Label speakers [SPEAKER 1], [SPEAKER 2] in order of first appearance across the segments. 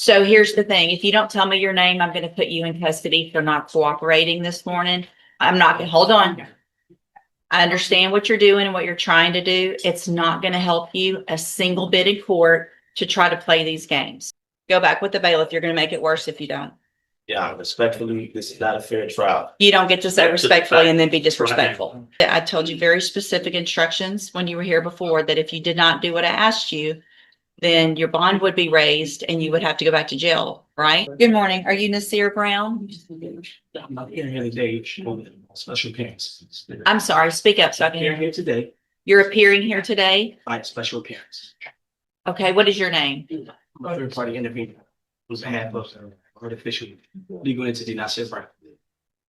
[SPEAKER 1] So here's the thing. If you don't tell me your name, I'm going to put you in custody for not cooperating this morning. I'm not going to hold on. I understand what you're doing and what you're trying to do. It's not going to help you a single bit in court to try to play these games. Go back with the bailiff. You're going to make it worse if you don't.
[SPEAKER 2] Yeah, respectfully, this is not a fair trial.
[SPEAKER 1] You don't get to say respectfully and then be disrespectful. I told you very specific instructions when you were here before that if you did not do what I asked you, then your bond would be raised and you would have to go back to jail, right? Good morning. Are you Nasir Brown?
[SPEAKER 2] I'm not here today on special appearance.
[SPEAKER 1] I'm sorry, speak up so I can
[SPEAKER 2] Here
[SPEAKER 1] hear you.
[SPEAKER 2] today
[SPEAKER 1] You're appearing here today?
[SPEAKER 2] by special appearance.
[SPEAKER 1] Okay, what is your name?
[SPEAKER 2] I'm a third party intervener on behalf of artificial legal entity, not said right.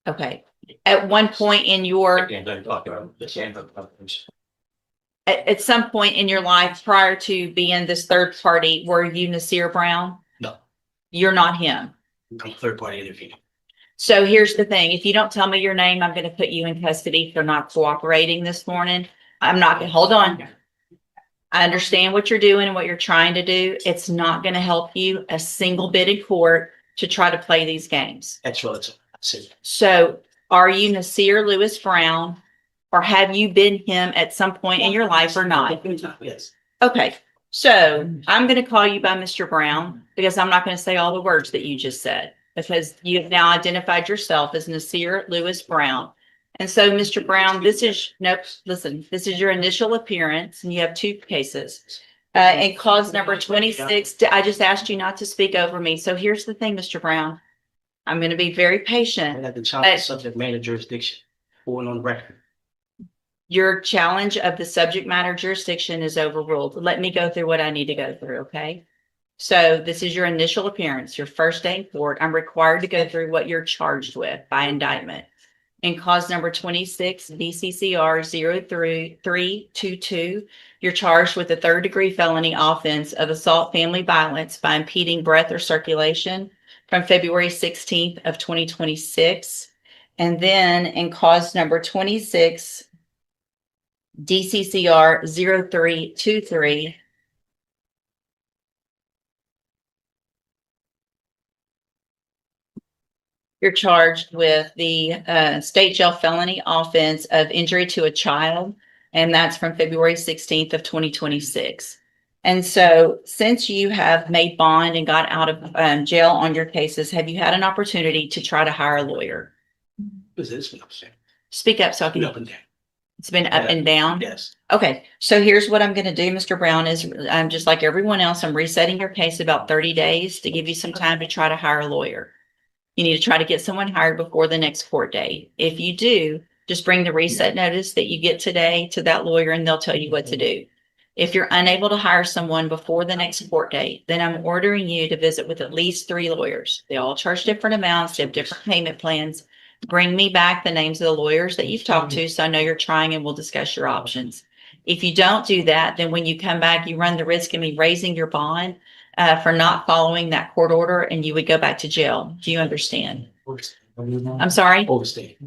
[SPEAKER 1] Okay. At one point in your, at some point in your life prior to being this third party, were you Nasir Brown?
[SPEAKER 2] No,
[SPEAKER 1] You're not him.
[SPEAKER 2] I'm a third party intervener.
[SPEAKER 1] So here's the thing. If you don't tell me your name, I'm going to put you in custody for not cooperating this morning. I'm not going to hold on. I understand what you're doing and what you're trying to do. It's not going to help you a single bit in court to try to play these games.
[SPEAKER 2] That's relative.
[SPEAKER 1] So are you Nasir Lewis Brown, or have you been him at some point in your life or not?
[SPEAKER 2] Yes.
[SPEAKER 1] Okay. So I'm going to call you by Mr. Brown because I'm not going to say all the words that you just said because you have now identified yourself as Nasir Lewis Brown. And so, Mr. Brown, this is your initial appearance and you have two cases. And cause number 26, I just asked you not to speak over me. So here's the thing, Mr. Brown. I'm going to be very patient.
[SPEAKER 2] And at the child subject matter jurisdiction, going on record.
[SPEAKER 1] Your challenge of the subject matter jurisdiction is overruled. Let me go through what I need to go through, okay? So this is your initial appearance, your first day in court. I'm required to go through what you're charged with by indictment. In cause number 26, BCCR 03322, you're charged with a third-degree felony offense of assault family violence by impeding breath or circulation from February 16th of 2026. And then in cause number 26, DCCR 0323, you're charged with the state jail felony offense of injury to a child, and that's from February 16th of 2026. And so since you have made bond and got out of jail on your cases, have you had an opportunity to try to hire a lawyer? Speak up so I can.
[SPEAKER 2] Up and down.
[SPEAKER 1] It's been up and down?
[SPEAKER 2] Yes.
[SPEAKER 1] Okay, so here's what I'm going to do, Mr. Brown, is I'm just like everyone else. I'm resetting your case about 30 days to give you some time to try to hire a lawyer. You need to try to get someone hired before the next court date. If you do, just bring the reset notice that you get today to that lawyer and they'll tell you what to do. If you're unable to hire someone before the next court date, then I'm ordering you to visit with at least 3 lawyers. They all charge different amounts. They have different payment plans. Bring me back the names of the lawyers that you've talked to so I know you're trying and we'll discuss your options. If you don't do that, then when you come back, you run the risk of me raising your bond for not following that court order and you would go back to jail. Do you understand? I'm sorry?
[SPEAKER 2] Overstand.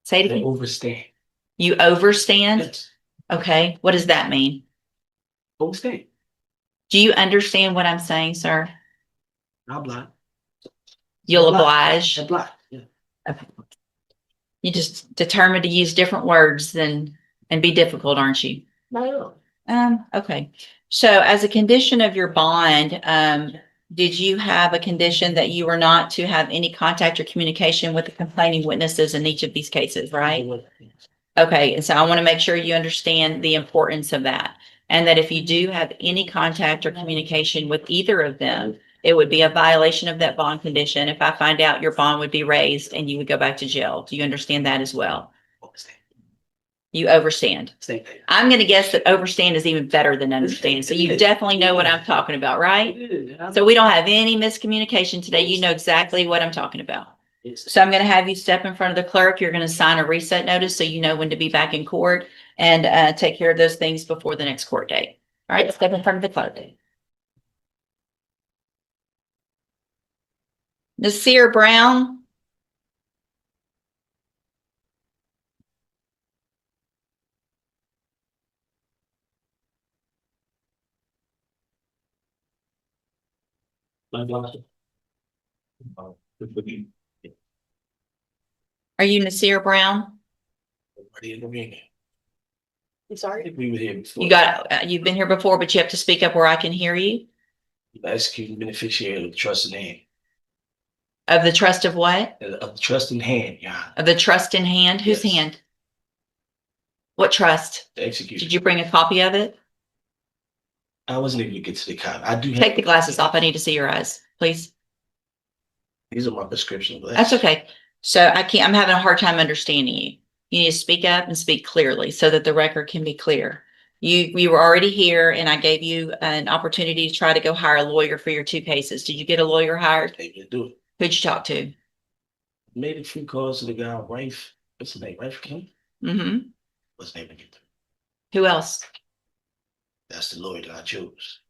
[SPEAKER 1] Say it again.
[SPEAKER 2] Overstand.
[SPEAKER 1] You overstand?
[SPEAKER 2] Yes.
[SPEAKER 1] Okay. What does that mean?
[SPEAKER 2] Overstand.
[SPEAKER 1] Do you understand what I'm saying, sir?
[SPEAKER 2] I'm blind.
[SPEAKER 1] You'll oblige.
[SPEAKER 2] I'm blind. Yeah.
[SPEAKER 1] Okay. You just determined to use different words and be difficult, aren't you?
[SPEAKER 2] No.
[SPEAKER 1] Okay. So as a condition of your bond, did you have a condition that you were not to have any contact or communication with the complaining witnesses in each of these cases, right? Okay. And so I want to make sure you understand the importance of that. And that if you do have any contact or communication with either of them, it would be a violation of that bond condition. If I find out, your bond would be raised and you would go back to jail. Do you understand that as well?
[SPEAKER 2] Overstand.
[SPEAKER 1] You overstand.
[SPEAKER 2] Same thing.
[SPEAKER 1] I'm going to guess that overstand is even better than understand. So you definitely know what I'm talking about, right? So we don't have any miscommunication today. You know exactly what I'm talking about. So I'm going to have you step in front of the clerk. You're going to sign a reset notice so you know when to be back in court and take care of those things before the next court date. All right, step in front of the clerk. Nasir Brown. Are you Nasir Brown?
[SPEAKER 2] I'm sorry. We were here before.
[SPEAKER 1] You've been here before, but you have to speak up where I can hear you.
[SPEAKER 2] Executing beneficiary of the trust in hand.
[SPEAKER 1] Of the trust of what?
[SPEAKER 2] Of the trust in hand, yeah.
[SPEAKER 1] Of the trust in hand? Whose
[SPEAKER 2] Yes.
[SPEAKER 1] hand? What trust?
[SPEAKER 2] The execution.
[SPEAKER 1] Did you bring a copy of it?
[SPEAKER 2] I wasn't able to get to the copy. I do have.
[SPEAKER 1] Take the glasses off. I need to see your eyes, please.
[SPEAKER 2] These are my prescription glasses.
[SPEAKER 1] That's okay. So I'm having a hard time understanding you. You need to speak up and speak clearly so that the record can be clear. You were already here and I gave you an opportunity to try to go hire a lawyer for your 2 cases. Did you get a lawyer hired?
[SPEAKER 2] Able to do it.
[SPEAKER 1] Who'd you talk to?
[SPEAKER 2] Made a few calls to the guy, Rafe. What's his name? Rafe King?
[SPEAKER 1] Mm-hmm.
[SPEAKER 2] What's his name again?
[SPEAKER 1] Who else?
[SPEAKER 2] That's the lawyer that I chose.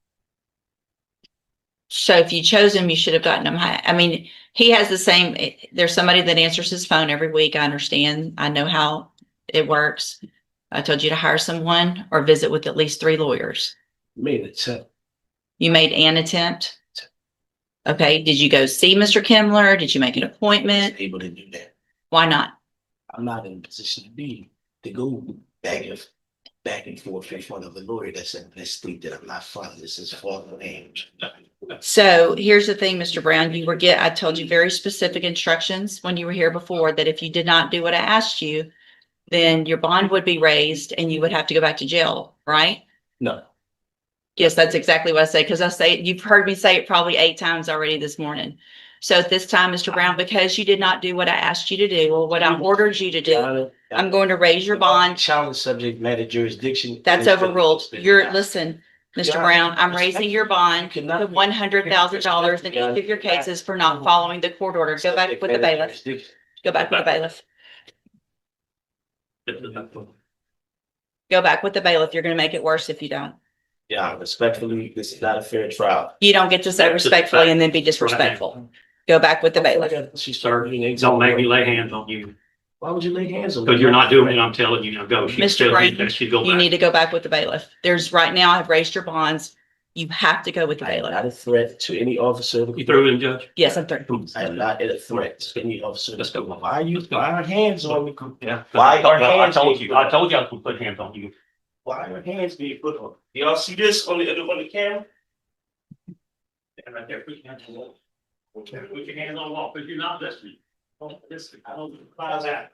[SPEAKER 1] So if you chose him, you should have gotten him. I mean, he has the same, there's somebody that answers his phone every week. I understand. I know how it works. I told you to hire someone or visit with at least 3 lawyers.
[SPEAKER 2] Made an attempt.
[SPEAKER 1] You made an attempt? Okay. Did you go see Mr. Kimler? Did you make an appointment?
[SPEAKER 2] Able to do that.
[SPEAKER 1] Why not?
[SPEAKER 2] I'm not in a position to go back and forth in front of a lawyer that's in this state that I'm not from. This is foreign age.
[SPEAKER 1] So here's the thing, Mr. Brown, I told you very specific instructions when you were here before that if you did not do what I asked you, then your bond would be raised and you would have to go back to jail, right?
[SPEAKER 2] No.
[SPEAKER 1] Yes, that's exactly what I say, because you've heard me say it probably 8 times already this morning. So at this time, Mr. Brown, because you did not do what I asked you to do or what I ordered you to do, I'm going to raise your bond.
[SPEAKER 2] Challenge subject matter jurisdiction.
[SPEAKER 1] That's overruled. Listen, Mr. Brown, I'm raising your bond to $100,000 in each of your cases for not following the court order. Go back with the bailiff. Go back with the bailiff. Go back with the bailiff. You're going to make it worse if you don't.
[SPEAKER 2] Yeah, respectfully, this is not a fair trial.
[SPEAKER 1] You don't get to say respectfully and then be disrespectful. Go back with the bailiff.
[SPEAKER 2] She started.
[SPEAKER 3] Don't make me lay hands on you,
[SPEAKER 2] Why would you lay hands on me?
[SPEAKER 3] because you're not doing what I'm telling you. Now go.
[SPEAKER 1] Mr. Brown,
[SPEAKER 3] She go
[SPEAKER 1] you
[SPEAKER 3] back.
[SPEAKER 1] need to go back with the bailiff. Right now, I've raised your bonds. You have to go with the
[SPEAKER 2] I am not
[SPEAKER 1] bailiff.
[SPEAKER 2] a threat to any officer.
[SPEAKER 3] You through in, Judge?
[SPEAKER 1] Yes, I'm through.
[SPEAKER 2] I am not a threat to any officer.
[SPEAKER 3] Let's go.
[SPEAKER 2] Why are hands on me?
[SPEAKER 3] Yeah.
[SPEAKER 2] Why are
[SPEAKER 3] I
[SPEAKER 2] hands
[SPEAKER 3] told
[SPEAKER 2] being
[SPEAKER 3] you, I told you I was gonna put hands on you.
[SPEAKER 2] Why are hands being put on? Y'all see this on the camera?
[SPEAKER 3] Stand right there, put your hands on the wall. Okay, put your hands on the wall, because you're not listening. Don't listen. I don't. How's that?